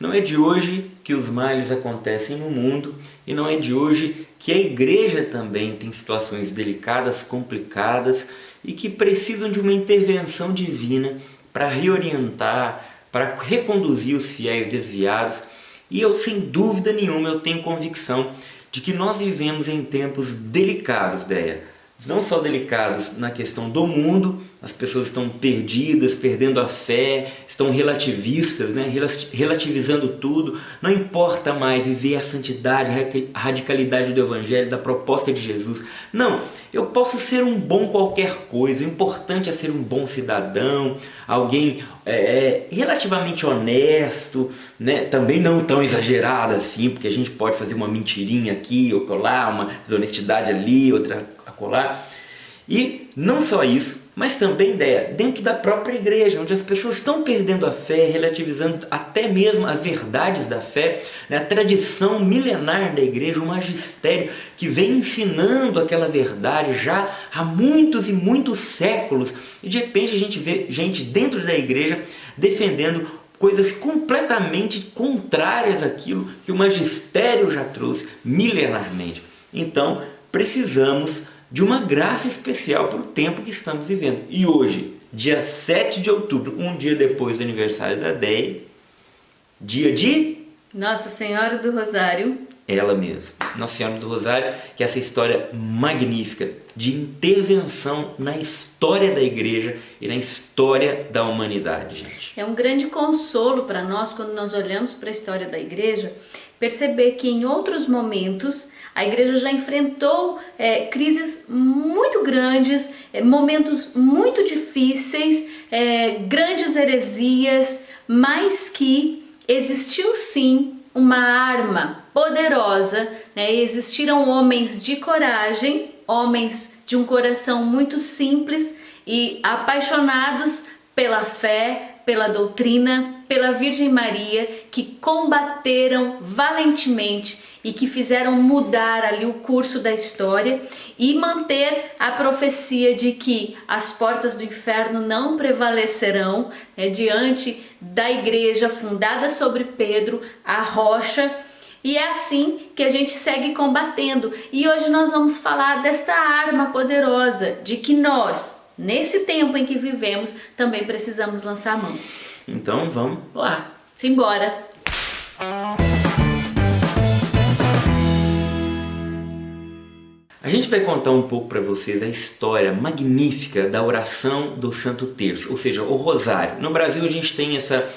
Não é de hoje que os males acontecem no mundo e não é de hoje que a igreja também tem situações delicadas, complicadas e que precisam de uma intervenção divina para reorientar, para reconduzir os fiéis desviados. E eu, sem dúvida nenhuma, eu tenho convicção de que nós vivemos em tempos delicados, Déia. Não só delicados na questão do mundo, as pessoas estão perdidas, perdendo a fé, estão relativistas, né? Relativizando tudo. Não importa mais viver a santidade, a radicalidade do Evangelho, da proposta de Jesus. Não, eu posso ser um bom qualquer coisa, o importante é ser um bom cidadão, alguém relativamente honesto, né? Também não tão exagerado assim, porque a gente pode fazer uma mentirinha aqui ou colar, uma desonestidade ali, outra acolá. E não só isso, mas também dentro da própria igreja, onde as pessoas estão perdendo a fé, relativizando até mesmo as verdades da fé, né? A tradição milenar da igreja, o magistério que vem ensinando aquela verdade já há muitos e muitos séculos, e de repente a gente vê gente dentro da igreja defendendo coisas completamente contrárias àquilo que o magistério já trouxe milenarmente. Então precisamos de uma graça especial para o tempo que estamos vivendo. E hoje, dia 7 de outubro, um dia depois do aniversário da Déia, dia de Nossa Senhora do Rosário. Ela mesma, Nossa Senhora do Rosário, que é essa história magnífica de intervenção na história da igreja e na história da humanidade, gente. É um grande consolo para nós, quando nós olhamos para a história da igreja, perceber que em outros momentos a igreja já enfrentou crises muito grandes, momentos muito difíceis, grandes heresias, mas que existiu sim uma arma poderosa, né? Existiram homens de coragem, homens de um coração muito simples e apaixonados pela fé, pela doutrina, pela Virgem Maria, que combateram valentemente e que fizeram mudar ali o curso da história e manter a profecia de que as portas do inferno não prevalecerão, né, diante da igreja fundada sobre Pedro, a rocha. E é assim que a gente segue combatendo. E hoje nós vamos falar desta arma poderosa, de que nós, nesse tempo em que vivemos, também precisamos lançar a mão. Então vamos lá. Simbora! A gente vai contar um pouco para vocês a história magnífica da oração do Santo Terço, ou seja, o Rosário. No Brasil a gente tem essa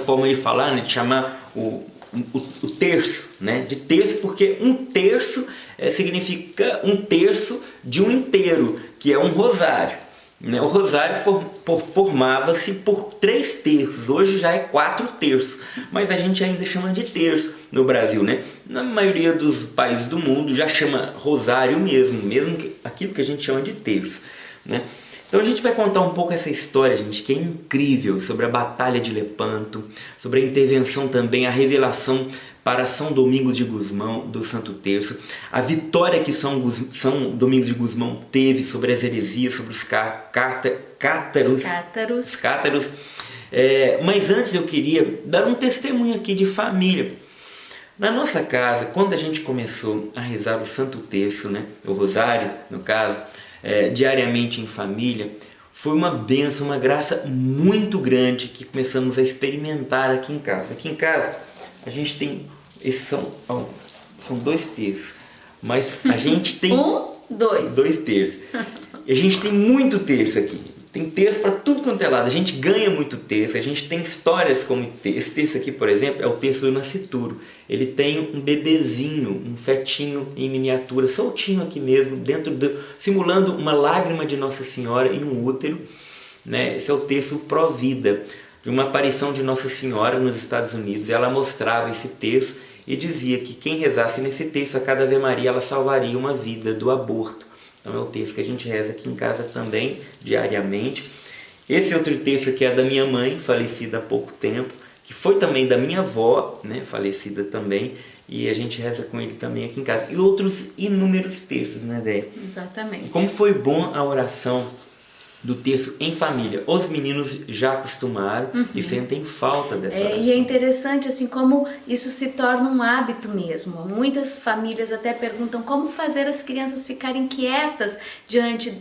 forma de falar, né, de chamar o terço, né, de terço, porque um terço significa um terço de um inteiro, que é um rosário. O rosário formava-se por 3 terços, hoje já é 4 terços, mas a gente ainda chama de terço no Brasil, né? Na maioria dos países do mundo já chama rosário mesmo que aquilo que a gente chama de terço, né? Então a gente vai contar um pouco essa história, gente, que é incrível, sobre a Batalha de Lepanto, sobre a intervenção também, a revelação para São Domingos de Gusmão do Santo Terço, a vitória que São Domingos de Gusmão teve sobre as heresias, sobre os cátaros. Mas antes eu queria dar um testemunho aqui de família. Na nossa casa, quando a gente começou a rezar o Santo Terço, né, o Rosário, no caso, diariamente em família, foi uma bênção, uma graça muito grande que começamos a experimentar aqui em casa. Aqui em casa a gente tem, esses são 2 terços, mas a gente tem 2 terços. E a gente tem muito terço aqui. Tem terço para tudo quanto é lado. A gente ganha muito terço. A gente tem histórias como esse terço aqui, por exemplo, é o terço do nascituro. Ele tem um bebezinho, um fetinho em miniatura, soltinho aqui mesmo, simulando uma lágrima de Nossa Senhora em um útero, né? Esse é o terço pró-vida, de uma aparição de Nossa Senhora nos Estados Unidos. Ela mostrava esse terço e dizia que quem rezasse nesse terço a cada Ave Maria, ela salvaria uma vida do aborto. Então é o terço que a gente reza aqui em casa também, diariamente. Esse outro terço aqui é da minha mãe, falecida há pouco tempo, que foi também da minha avó, né, falecida também, e a gente reza com ele também aqui em casa. E outros inúmeros terços, né, Déia? Exatamente. Como foi bom a oração do terço em família. Os meninos já acostumaram e sentem falta dessa oração. E é interessante assim como isso se torna um hábito mesmo. Muitas famílias até perguntam como fazer as crianças ficarem quietas durante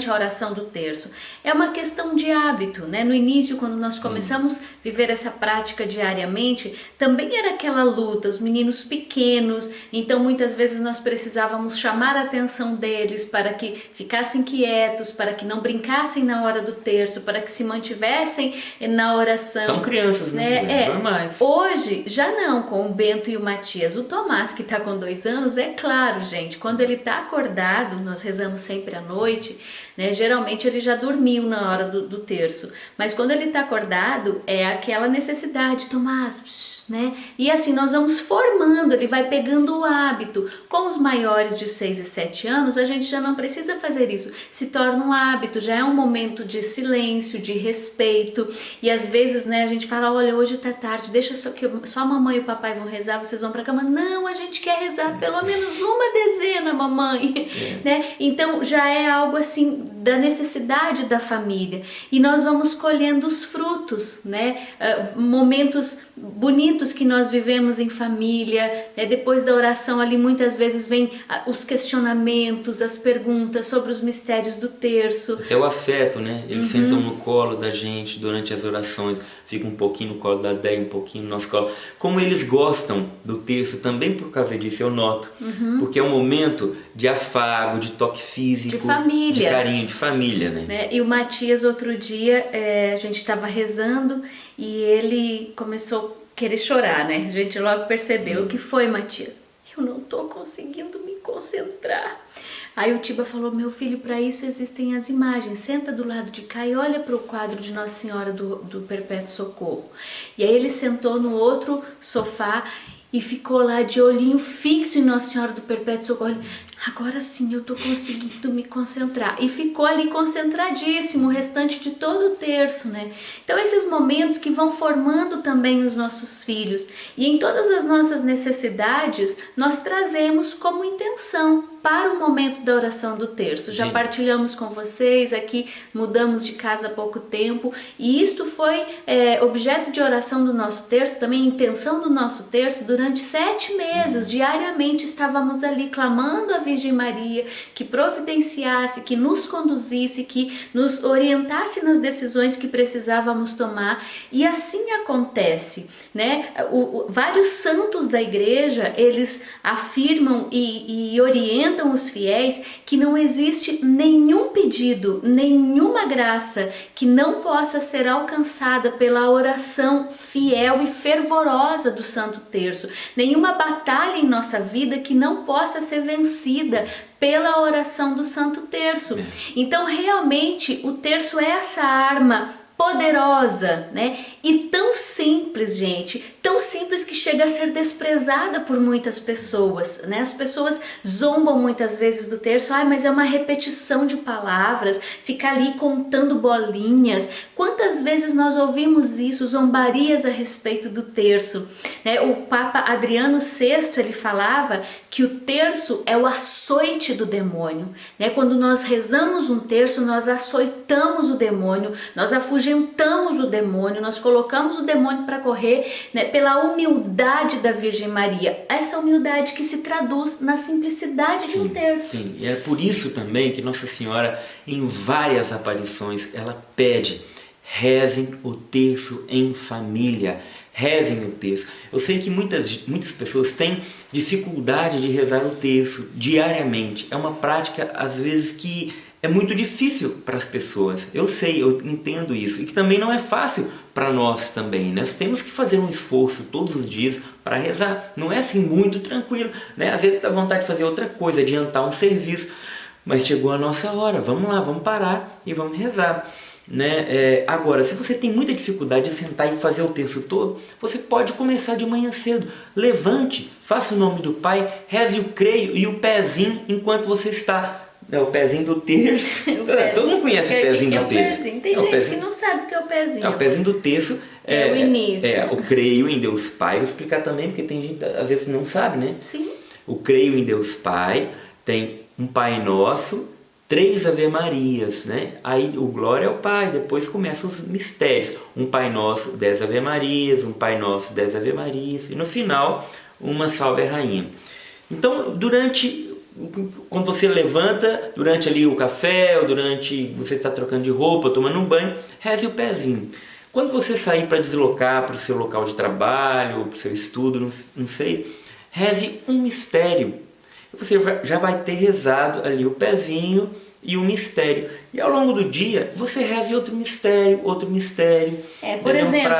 a oração do terço. É uma questão de hábito, né? No início, quando nós começamos a viver essa prática diariamente, também era aquela luta, os meninos pequenos, então muitas vezes nós precisávamos chamar a atenção deles para que ficassem quietos, para que não brincassem na hora do terço, para que se mantivessem na oração. São crianças, né? Normais. Hoje, já não, com o Bento e o Matias. O Tomás, que está com 2 anos, é claro, gente, quando ele está acordado, nós rezamos sempre à noite, né? Geralmente ele já dormiu na hora do terço, mas quando ele está acordado, é aquela necessidade, Tomás, né? E assim nós vamos formando, ele vai pegando o hábito. Com os maiores de 6 e 7 anos, a gente já não precisa fazer isso, se torna um hábito, já é um momento de silêncio, de respeito, e às vezes, né, a gente fala, olha, hoje tá tarde, deixa só a mamãe e o papai vão rezar, vocês vão pra cama. Não, a gente quer rezar pelo menos uma dezena, mamãe, né? Então já é algo assim da necessidade da família, e nós vamos colhendo os frutos, né? Momentos bonitos que nós vivemos em família, né? Depois da oração ali muitas vezes vem os questionamentos, as perguntas sobre os mistérios do terço. Até o afeto, né? Eles sentam no colo da gente durante as orações, fica um pouquinho no colo da Déia, um pouquinho no nosso colo. Como eles gostam do terço, também por causa disso eu noto, porque é um momento de afago, de toque físico, de família, de carinho, de família, né? E o Matias, outro dia, a gente estava rezando e ele começou a querer chorar, né? A gente logo percebeu. O que foi, Matias? Eu não tô conseguindo me concentrar. Aí o Tiba falou, meu filho, para isso existem as imagens, senta do lado de cá e olha para o quadro de Nossa Senhora do Perpétuo Socorro. E aí ele sentou no outro sofá e ficou lá de olhinho fixo em Nossa Senhora do Perpétuo Socorro. Agora sim eu tô conseguindo me concentrar. E ficou ali concentradíssimo o restante de todo o terço, né? Então esses momentos que vão formando também os nossos filhos. E em todas as nossas necessidades, nós trazemos como intenção para o momento da oração do terço. Já partilhamos com vocês aqui, mudamos de casa há pouco tempo. E isto foi objeto de oração do nosso terço, também intenção do nosso terço. Durante 7 meses, diariamente estávamos ali clamando a Virgem Maria, que providenciasse, que nos conduzisse, que nos orientasse nas decisões que precisávamos tomar. E assim acontece, né? Vários santos da igreja, eles afirmam e orientam os fiéis que não existe nenhum pedido, nenhuma graça que não possa ser alcançada pela oração fiel e fervorosa do Santo Terço, nenhuma batalha em nossa vida que não possa ser vencida pela oração do Santo Terço. Então realmente o terço é essa arma poderosa, né? E tão simples, gente, tão simples que chega a ser desprezada por muitas pessoas, né? As pessoas zombam muitas vezes do terço, mas é uma repetição de palavras, fica ali contando bolinhas. Quantas vezes nós ouvimos isso, zombarias a respeito do terço, né? O Papa Adriano VI, ele falava que o terço é o açoite do demônio, né? Quando nós rezamos um terço, nós açoitamos o demônio, nós afugentamos o demônio, nós colocamos o demônio para correr, né? Pela humildade da Virgem Maria, essa humildade que se traduz na simplicidade de um terço. Sim, e é por isso também que Nossa Senhora, em várias aparições, ela pede, rezem o terço em família. Rezem o terço. Eu sei que muitas pessoas têm dificuldade de rezar o terço diariamente. É uma prática, às vezes, que é muito difícil para as pessoas. Eu sei, eu entendo isso. E que também não é fácil para nós também. Nós temos que fazer um esforço todos os dias para rezar. Não é assim muito tranquilo, né? Às vezes dá vontade de fazer outra coisa, adiantar um serviço. Mas chegou a nossa hora. Vamos lá, vamos parar e vamos rezar. Né? Agora, se você tem muita dificuldade de sentar e fazer o terço todo, você pode começar de manhã cedo. Levante, faça o nome do Pai, reze o creio e o pezinho enquanto você está. O pezinho do terço. Todo mundo conhece o pezinho do terço. Tem gente que não sabe o que é o pezinho. O pezinho do terço é o início. O creio em Deus Pai. Vou explicar também, porque tem gente às vezes que não sabe, né? Sim. O creio em Deus Pai, tem um Pai Nosso, 3 Ave-Marias, né? Aí o Glória ao Pai, depois começam os mistérios. Um Pai Nosso, 10 Ave-Marias, um Pai Nosso, 10 Ave-Marias, e no final, uma Salve a Rainha. Então, quando você levanta, durante ali o café, ou durante você está trocando de roupa, tomando um banho, reze o pezinho. Quando você sair para deslocar para o seu local de trabalho, para o seu estudo, não sei, reze um mistério. Você já vai ter rezado ali o pezinho e o mistério. E ao longo do dia, você reze outro mistério. Por exemplo,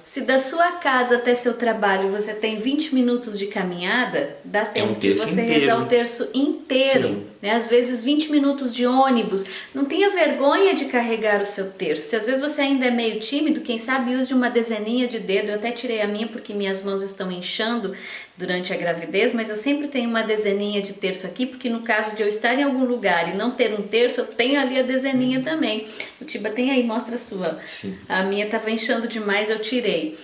se da sua casa até seu trabalho você tem 20 minutos de caminhada, dá tempo de você rezar o terço inteiro. Né? Às vezes 20 minutos de ônibus. Não tenha vergonha de carregar o seu terço. Se às vezes você ainda é meio tímido, quem sabe use uma dezeninha de dedo. Eu até tirei a minha porque minhas mãos estão inchando durante a gravidez, mas eu sempre tenho uma dezeninha de terço aqui, porque no caso de eu estar em algum lugar e não ter um terço, eu tenho ali a dezeninha também. O Tiba tem aí, mostra a sua. Sim. A minha estava inchando demais, eu tirei.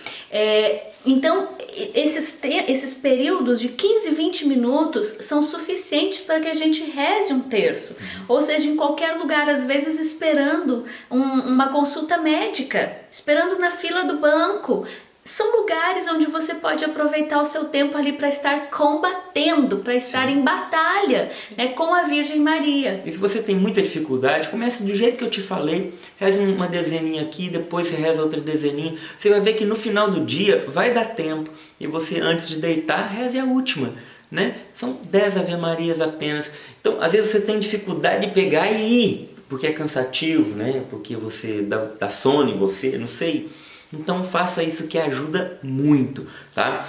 Então, esses períodos de 15, 20 minutos são suficientes para que a gente reze um terço. Ou seja, em qualquer lugar, às vezes esperando uma consulta médica, esperando na fila do banco. São lugares onde você pode aproveitar o seu tempo ali para estar combatendo, para estar em batalha, né, com a Virgem Maria. E se você tem muita dificuldade, comece do jeito que eu te falei, reze uma dezeninha aqui, depois você reza outra dezeninha. Você vai ver que no final do dia vai dar tempo e você, antes de deitar, reze a última. Né? São 10 Ave-Marias apenas. Então, às vezes você tem dificuldade de pegar e ir, porque é cansativo, né? Porque você dá sono em você, não sei. Então faça isso que ajuda muito, tá?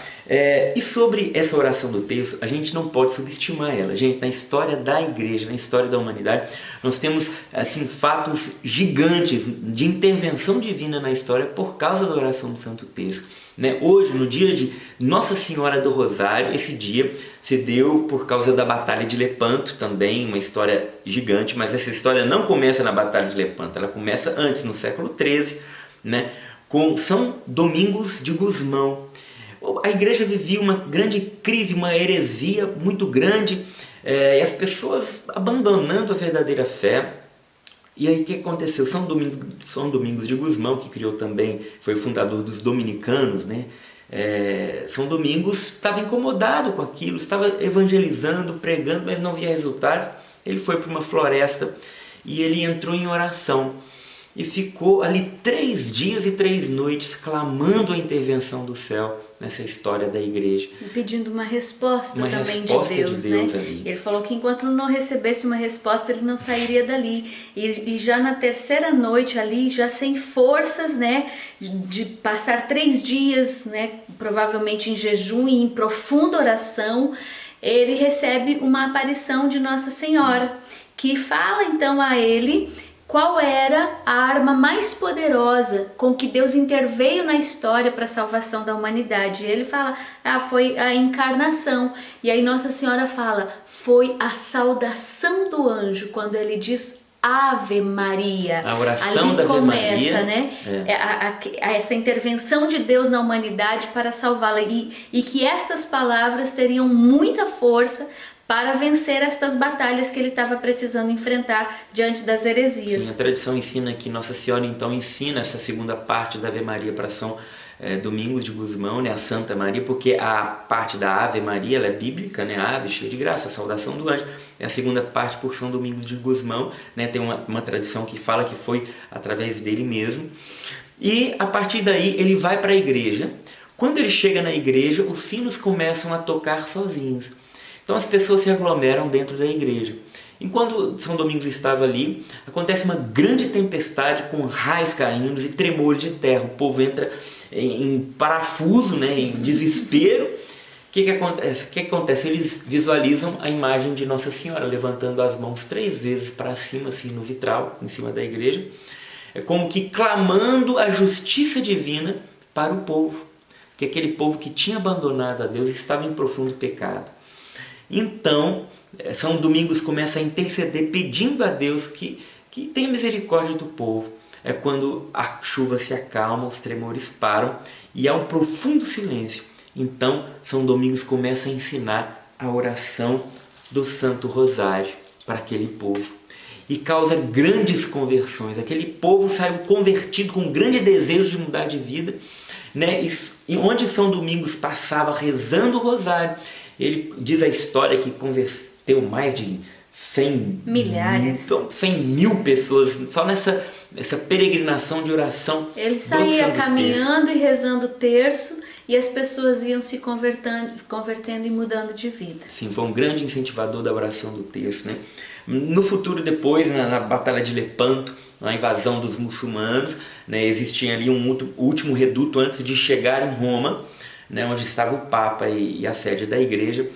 E sobre essa oração do terço, a gente não pode subestimar ela. Gente, na história da igreja, na história da humanidade, nós temos assim, fatos gigantes de intervenção divina na história por causa da oração do Santo Terço. Né? Hoje, no dia de Nossa Senhora do Rosário, esse dia se deu por causa da Batalha de Lepanto, também uma história gigante, mas essa história não começa na Batalha de Lepanto, ela começa antes, no século XIII, né? Com São Domingos de Gusmão. A igreja vivia uma grande crise, uma heresia muito grande, e as pessoas abandonando a verdadeira fé. E aí o que aconteceu? São Domingos de Gusmão, que criou também, foi o fundador dos dominicanos, né? São Domingos estava incomodado com aquilo, estava evangelizando, pregando, mas não via resultados. Ele foi para uma floresta e ele entrou em oração. E ficou ali 3 dias e 3 noites clamando a intervenção do céu nessa história da igreja. E pedindo uma resposta também de Deus, né? Ali. Ele falou que enquanto não recebesse uma resposta, ele não sairia dali. E já na 3ª noite ali, já sem forças, né? De passar 3 dias, né? Provavelmente em jejum e em profunda oração, ele recebe uma aparição de Nossa Senhora, que fala então a ele qual era a arma mais poderosa com que Deus interveio na história para a salvação da humanidade. E ele fala, foi a encarnação. E aí Nossa Senhora fala, foi a saudação do anjo, quando ele diz Ave Maria. A oração ali da começa, Ave Maria, né? Essa intervenção de Deus na humanidade para salvá-la. E que estas palavras teriam muita força para vencer estas batalhas que ele estava precisando enfrentar diante das heresias. Sim, a tradição ensina que Nossa Senhora então ensina essa segunda parte da Ave Maria para São Domingos de Gusmão, né, a Santa Maria, porque a parte da Ave Maria ela é bíblica, né, Ave, cheia de graça, a saudação do anjo. E a segunda parte por São Domingos de Gusmão, né, tem uma tradição que fala que foi através dele mesmo. E a partir daí ele vai para a igreja. Quando ele chega na igreja, os sinos começam a tocar sozinhos. Então as pessoas se aglomeram dentro da igreja. Enquanto São Domingos estava ali, acontece uma grande tempestade com raios caindo e tremores de terra. O povo entra em parafuso, né, em desespero. O que acontece? Eles visualizam a imagem de Nossa Senhora levantando as mãos 3 vezes para cima, assim, no vitral, em cima da igreja. É como que clamando a justiça divina para o povo. Que aquele povo que tinha abandonado a Deus estava em profundo pecado. Então, São Domingos começa a interceder pedindo a Deus que tenha misericórdia do povo. É quando a chuva se acalma, os tremores param e há um profundo silêncio. Então, São Domingos começa a ensinar a oração do Santo Rosário para aquele povo. e causa grandes conversões. Aquele povo saiu convertido com um grande desejo de mudar de vida, né? E onde São Domingos passava rezando o rosário, ele diz a história que converteu mais de 100 mil pessoas só nessa peregrinação de oração. Ele saía caminhando e rezando o terço, e as pessoas iam se convertendo e mudando de vida. Sim, foi um grande incentivador da oração do terço, né? No futuro, depois, na Batalha de Lepanto, na invasão dos muçulmanos, né, existia ali um último reduto antes de chegar em Roma, né, onde estava o Papa e a sede da igreja,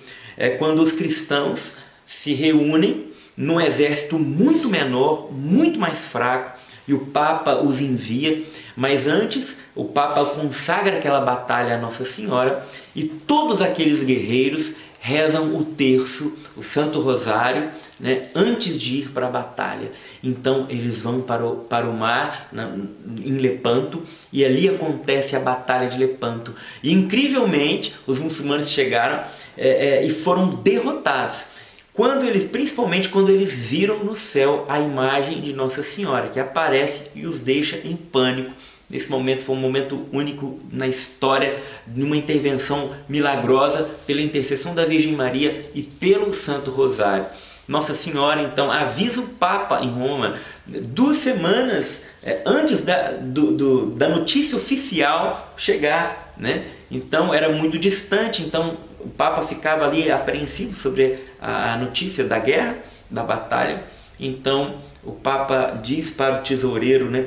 quando os cristãos se reúnem num exército muito menor, muito mais fraco, e o Papa os envia, mas antes o Papa consagra aquela batalha a Nossa Senhora, e todos aqueles guerreiros rezam o terço, o Santo Rosário, né, antes de ir para a batalha. Então eles vão para o mar, em Lepanto, e ali acontece a Batalha de Lepanto. E incrivelmente os muçulmanos chegaram e foram derrotados. Principalmente quando eles viram no céu a imagem de Nossa Senhora, que aparece e os deixa em pânico. Nesse momento foi um momento único na história, de uma intervenção milagrosa pela intercessão da Virgem Maria e pelo Santo Rosário. Nossa Senhora então avisa o Papa em Roma 2 semanas antes da notícia oficial chegar, né? Então era muito distante, então o Papa ficava ali apreensivo sobre a notícia da guerra, da batalha. Então o Papa diz para o tesoureiro, né,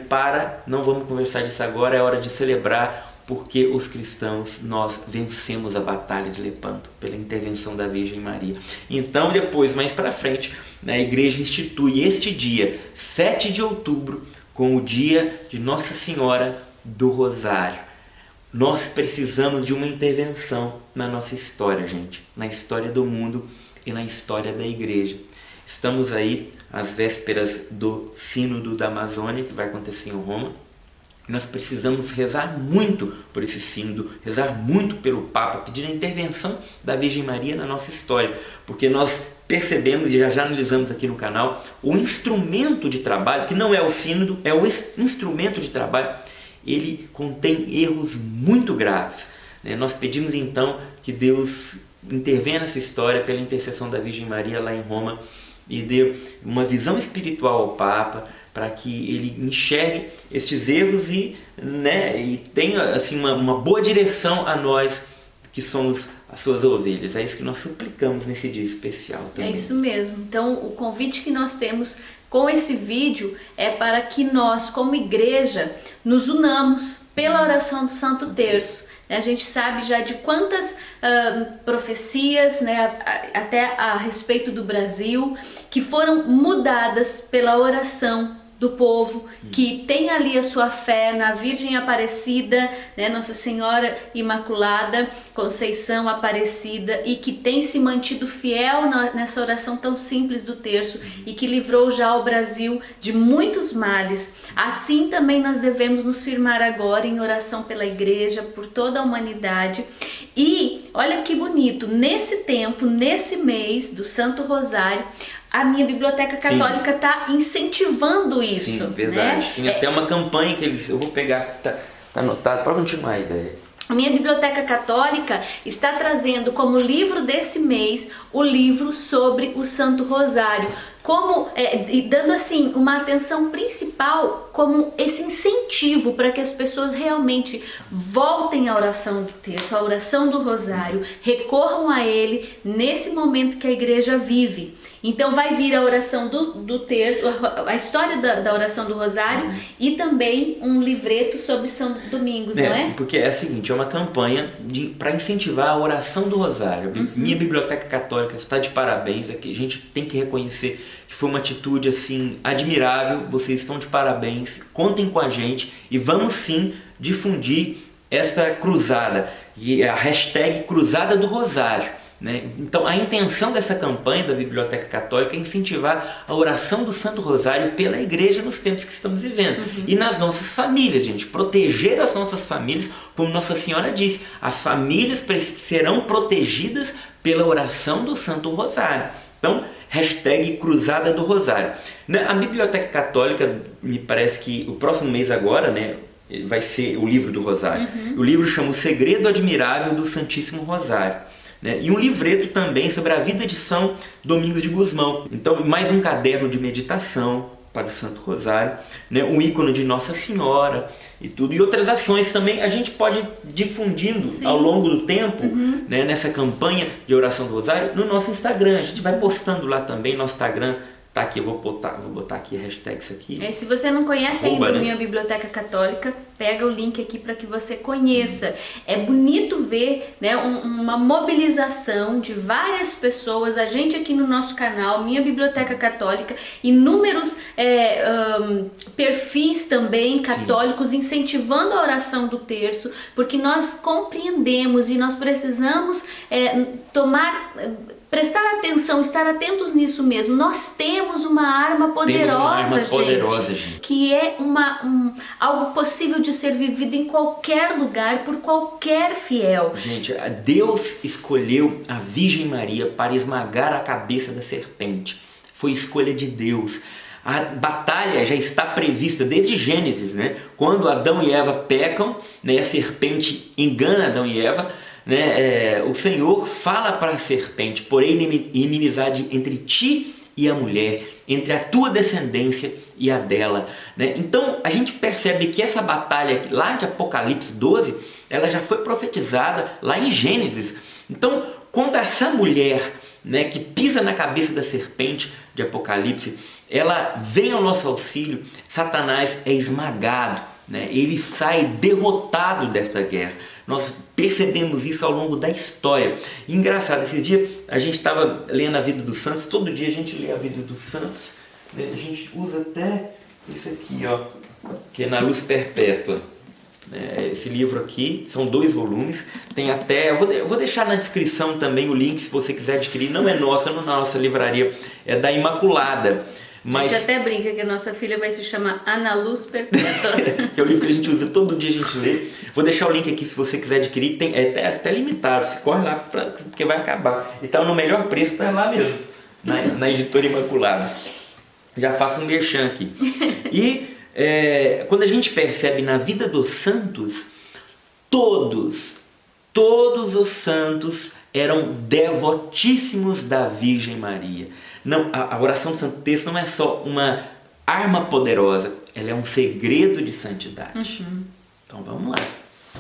não vamos conversar disso agora, é hora de celebrar, porque os cristãos, nós vencemos a Batalha de Lepanto pela intervenção da Virgem Maria. Então depois, mais para frente, a igreja institui este dia, 7 de outubro, com o dia de Nossa Senhora do Rosário. Nós precisamos de uma intervenção na nossa história, gente, na história do mundo e na história da igreja. Estamos aí às vésperas do Sínodo da Amazônia, que vai acontecer em Roma. Nós precisamos rezar muito por esse sínodo, rezar muito pelo Papa, pedir a intervenção da Virgem Maria na nossa história, porque nós percebemos, e já analisamos aqui no canal, o instrumento de trabalho, que não é o sínodo, é o instrumento de trabalho, ele contém erros muito graves. Nós pedimos então que Deus intervenha nessa história pela intercessão da Virgem Maria lá em Roma e dê uma visão espiritual ao Papa, para que ele enxergue estes erros e tenha assim, uma boa direção a nós que somos as suas ovelhas. É isso que nós suplicamos nesse dia especial também. É isso mesmo. Então o convite que nós temos com esse vídeo é para que nós, como igreja, nos unamos pela oração do Santo Terço. A gente sabe já de quantas profecias, né, até a respeito do Brasil, que foram mudadas pela oração do povo, que tem ali a sua fé na Virgem Aparecida, né, Nossa Senhora Imaculada, Conceição Aparecida, e que tem se mantido fiel nessa oração tão simples do terço e que livrou já o Brasil de muitos males. Assim também nós devemos nos firmar agora em oração pela igreja, por toda a humanidade. E olha que bonito, nesse tempo, nesse mês do Santo Rosário, a minha biblioteca católica está incentivando isso. Sim, verdade. Né? Tem até uma campanha que eu vou pegar, tá anotado, para continuar a ideia. A minha biblioteca católica está trazendo como livro desse mês o livro sobre o Santo Rosário, e dando assim uma atenção principal como esse incentivo para que as pessoas realmente voltem à oração do terço, à oração do rosário, recorram a ele nesse momento que a igreja vive. Então vai vir a oração do terço, a história da oração do rosário e também um livreto sobre São Domingos, não é? Porque é o seguinte, é uma campanha para incentivar a oração do rosário. Minha biblioteca católica está de parabéns, aqui a gente tem que reconhecer que foi uma atitude assim admirável, vocês estão de parabéns, contem com a gente e vamos sim difundir esta cruzada, e a hashtag Cruzada do Rosário. Então a intenção dessa campanha da Biblioteca Católica é incentivar a oração do Santo Rosário pela igreja nos tempos que estamos vivendo e nas nossas famílias, gente, proteger as nossas famílias, como Nossa Senhora disse, as famílias serão protegidas pela oração do Santo Rosário. Então, hashtag Cruzada do Rosário. A Biblioteca Católica, me parece que o próximo mês agora, né, vai ser o livro do Rosário. O livro chama O Segredo Admirável do Santíssimo Rosário. Né? E um livreto também sobre a vida de São Domingos de Gusmão. Então, mais um caderno de meditação para o Santo Rosário, né? Um ícone de Nossa Senhora e tudo. E outras ações também a gente pode ir difundindo ao longo do tempo, né? Nessa campanha de oração do Rosário no nosso Instagram. A gente vai postando lá também, nosso Instagram tá aqui, eu vou botar aqui a hashtag isso aqui. Se você não conhece ainda a Minha Biblioteca Católica, pega o link aqui para que você conheça. É bonito ver, né, uma mobilização de várias pessoas, a gente aqui no nosso canal, Minha Biblioteca Católica, inúmeros perfis também católicos incentivando a oração do terço, porque nós compreendemos e nós precisamos prestar atenção, estar atentos nisso mesmo. Nós temos uma arma poderosa, gente, que é algo possível de ser vivido em qualquer lugar, por qualquer fiel. Gente, Deus escolheu a Virgem Maria para esmagar a cabeça da serpente. Foi escolha de Deus. A batalha já está prevista desde Gênesis, né? Quando Adão e Eva pecam, né? A serpente engana Adão e Eva, né? O Senhor fala para a serpente: porém inimizade entre ti e a mulher, entre a tua descendência e a dela, né? Então a gente percebe que essa batalha lá de Apocalipse 12, ela já foi profetizada lá em Gênesis. Então, quando essa mulher, né, que pisa na cabeça da serpente de Apocalipse, ela vem ao nosso auxílio, Satanás é esmagado, né? Ele sai derrotado desta guerra. Nós percebemos isso ao longo da história. E engraçado, esses dias a gente estava lendo a vida dos santos, todo dia a gente lê a vida dos santos, né? A gente usa até isso aqui, ó, que é Na Luz Perpétua. Esse livro aqui, são 2 volumes, tem até, eu vou deixar na descrição também o link se você quiser adquirir, não é nossa, não é na nossa livraria, é da Imaculada. Mas, a gente até brinca que a nossa filha vai se chamar Na Luz Perpétua. que é o livro que a gente usa, todo dia a gente lê. Vou deixar o link aqui se você quiser adquirir, é até limitado, você corre lá porque vai acabar. E tá no melhor preço, tá lá mesmo, na editora Imaculada. Já faço um merchan aqui. E quando a gente percebe na vida dos santos, todos os santos eram devotíssimos da Virgem Maria. Não, a oração do Santo Terço não é só uma arma poderosa, ela é um segredo de santidade. Então vamos lá.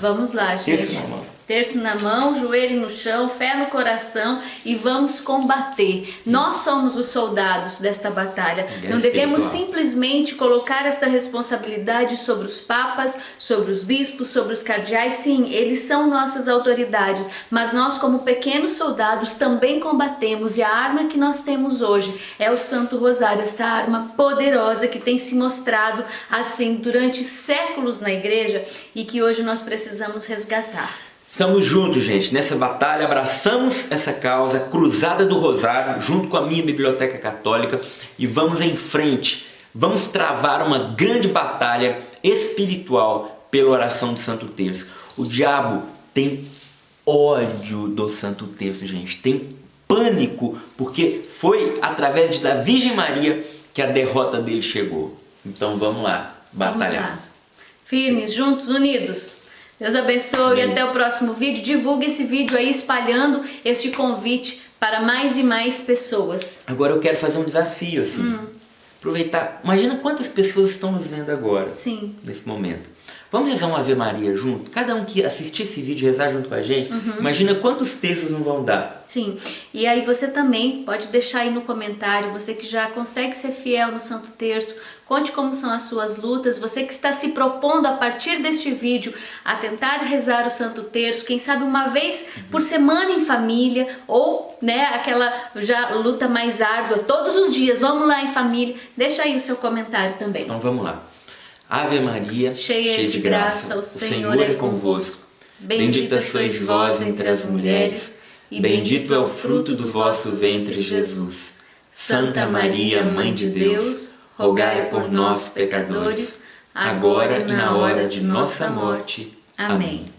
Vamos lá, gente. Terço na mão. Terço na mão, joelho no chão, fé no coração e vamos combater. Nós somos os soldados desta batalha. Não devemos simplesmente colocar esta responsabilidade sobre os papas, sobre os bispos, sobre os cardeais. Sim, eles são nossas autoridades, mas nós, como pequenos soldados, também combatemos, e a arma que nós temos hoje é o Santo Rosário, esta arma poderosa que tem se mostrado assim durante séculos na igreja e que hoje nós precisamos resgatar. Estamos juntos, gente, nessa batalha, abraçamos essa causa, Cruzada do Rosário, junto com a Minha Biblioteca Católica, e vamos em frente. Vamos travar uma grande batalha espiritual pela oração do Santo Terço. O diabo tem ódio do Santo Terço, gente, tem pânico, porque foi através da Virgem Maria que a derrota dele chegou. Então vamos lá, batalhar. Vamos lá. Firmes, juntos, unidos. Deus abençoe e até o próximo vídeo. Divulgue esse vídeo aí, espalhando este convite para mais e mais pessoas. Agora eu quero fazer um desafio, assim. Aproveitar. Imagina quantas pessoas estão nos vendo agora. Sim. Nesse momento. Vamos rezar uma Ave Maria junto? Cada um que assistir esse vídeo rezar junto com a gente. Imagina quantos textos não vão dar. Sim. E aí você também pode deixar aí no comentário, você que já consegue ser fiel no Santo Terço, conte como são as suas lutas, você que está se propondo a partir deste vídeo a tentar rezar o Santo Terço, quem sabe uma vez por semana em família, ou né, aquela já luta mais árdua, todos os dias, vamos lá em família. Deixa aí o seu comentário também. Então vamos lá. Ave Maria, cheia de graça, o Senhor é convosco. Bendita sois vós entre as mulheres, e bendito é o fruto do vosso ventre, Jesus. Santa Maria, Mãe de Deus, rogai por nós, pecadores, agora e na hora de nossa morte. Amém.